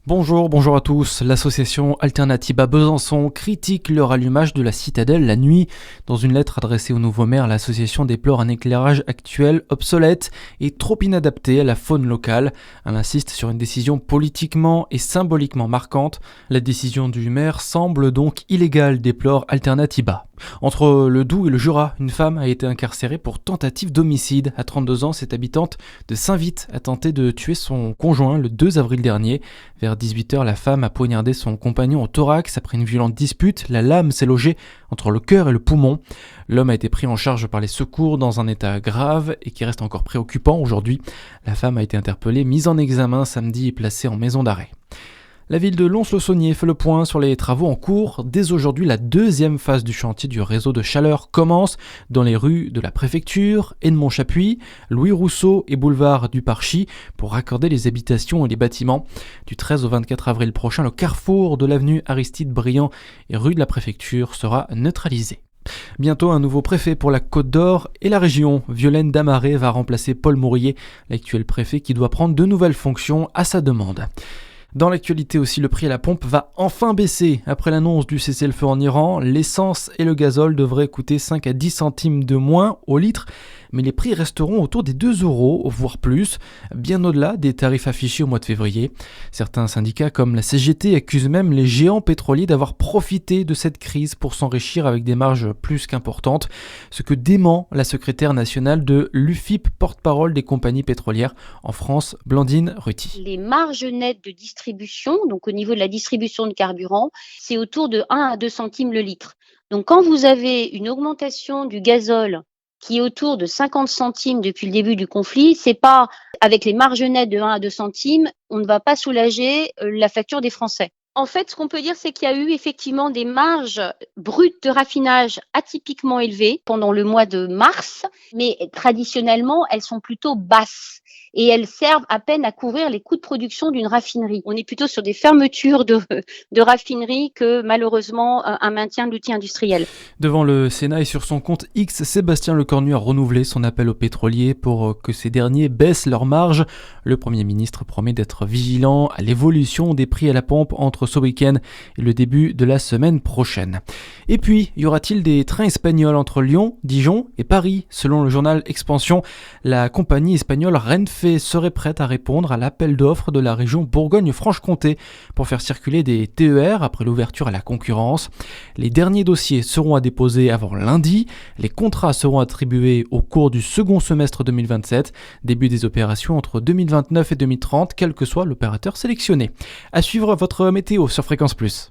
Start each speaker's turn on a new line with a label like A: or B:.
A: Bonjour à tous. L'association Alternativa Besançon critique le rallumage de la citadelle la nuit. Dans une lettre adressée au nouveau maire, l'association déplore un éclairage actuel obsolète et trop inadapté à la faune locale. Elle insiste sur une décision politiquement et symboliquement marquante. La décision du maire semble donc illégale, déplore Alternativa. Entre le Doubs et le Jura, une femme a été incarcérée pour tentative d'homicide. À 32 ans, cette habitante de Saint-Vite a tenté de tuer son conjoint le 2 avril dernier. Vers 18h, la femme a poignardé son compagnon au thorax. Après une violente dispute, la lame s'est logée entre le cœur et le poumon. L'homme a été pris en charge par les secours dans un état grave et qui reste encore préoccupant aujourd'hui. La femme a été interpellée, mise en examen samedi et placée en maison d'arrêt. La ville de Lons-le-Saunier fait le point sur les travaux en cours. Dès aujourd'hui, la deuxième phase du chantier du réseau de chaleur commence dans les rues de la préfecture, Edmond-Chapuis, Louis Rousseau et boulevard du Parchy pour raccorder les habitations et les bâtiments. Du 13 au 24 avril prochain, le carrefour de l'avenue Aristide Briand et rue de la préfecture sera neutralisé. Bientôt un nouveau préfet pour la Côte d'Or et la région. Violaine Damaré va remplacer Paul Mourier, l'actuel préfet qui doit prendre de nouvelles fonctions à sa demande. Dans l'actualité aussi, le prix à la pompe va enfin baisser. Après l'annonce du cessez-le-feu en Iran, l'essence et le gazole devraient coûter 5 à 10 centimes de moins au litre, mais les prix resteront autour des 2 €, voire plus, bien au-delà des tarifs affichés au mois de février. Certains syndicats comme la CGT accusent même les géants pétroliers d'avoir profité de cette crise pour s'enrichir avec des marges plus qu'importantes, ce que dément la secrétaire nationale de l'UFIP, porte-parole des compagnies pétrolières en France, Blandine Ruti.
B: Les marges nettes de distribution, donc au niveau de la distribution de carburant, c'est autour de 1 à 2 centimes le litre. Donc quand vous avez une augmentation du gazole qui est autour de 50 centimes depuis le début du conflit, c'est pas avec les marges nettes de 1 à 2 centimes, on ne va pas soulager la facture des Français. En fait, ce qu'on peut dire, c'est qu'il y a eu effectivement des marges brutes de raffinage atypiquement élevées pendant le mois de mars, mais traditionnellement, elles sont plutôt basses et elles servent à peine à couvrir les coûts de production d'une raffinerie. On est plutôt sur des fermetures de raffineries que malheureusement un maintien de l'outil industriel.
A: Devant le Sénat et sur son compte X, Sébastien Lecornu a renouvelé son appel aux pétroliers pour que ces derniers baissent leurs marges. Le Premier ministre promet d'être vigilant à l'évolution des prix à la pompe entre ce week-end et le début de la semaine prochaine. Et puis, y aura-t-il des trains espagnols entre Lyon, Dijon et Paris? Selon le journal Expansion, la compagnie espagnole Renfe serait prête à répondre à l'appel d'offres de la région Bourgogne-Franche-Comté pour faire circuler des TER après l'ouverture à la concurrence. Les derniers dossiers seront à déposer avant lundi. Les contrats seront attribués au cours du second semestre 2027. Début des opérations entre 2029 et 2030, quel que soit l'opérateur sélectionné. À suivre votre météo sur Fréquence Plus.